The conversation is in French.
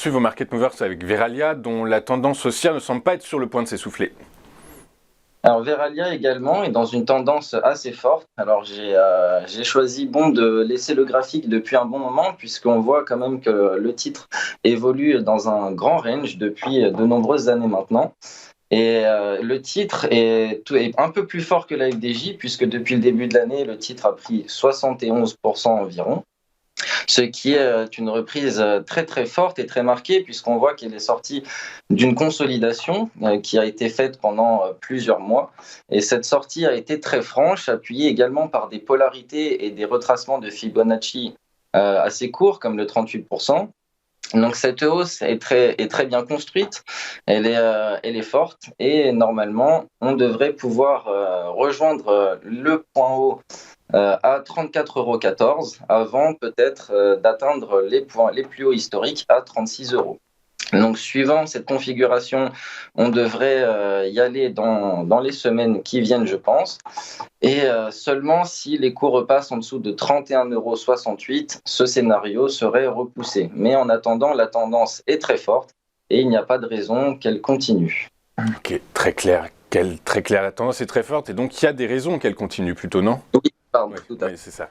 poursuivre au Market Movers avec Verallia, dont la tendance haussière ne semble pas être sur le point de s'essouffler. Alors Verallia également est dans une tendance assez forte. Alors j'ai choisi de laisser le graphique depuis un bon moment puisqu'on voit quand même que le titre évolue dans un grand range depuis de nombreuses années maintenant. Et le titre est un peu plus fort que la FDJ puisque depuis le début de l'année, le titre a pris 71% environ. Ce qui est une reprise très très forte et très marquée puisqu'on voit qu'elle est sortie d'une consolidation qui a été faite pendant plusieurs mois. Et cette sortie a été très franche, appuyée également par des polarités et des retracements de Fibonacci assez courts, comme le 38%. Donc cette hausse est très bien construite, elle est forte et normalement on devrait pouvoir rejoindre le point haut à 34,14 € avant peut-être d'atteindre les points les plus hauts historiques à 36 €. Donc suivant cette configuration, on devrait y aller dans les semaines qui viennent, je pense. Et seulement si les cours repassent en dessous de 31,68 €, ce scénario serait repoussé. Mais en attendant, la tendance est très forte et il n'y a pas de raison qu'elle continue. Ok, très clair. Très clair, la tendance est très forte et donc il y a des raisons qu'elle continue plutôt, non? Oui, pardon, Oui, tout à fait. oui, c'est ça.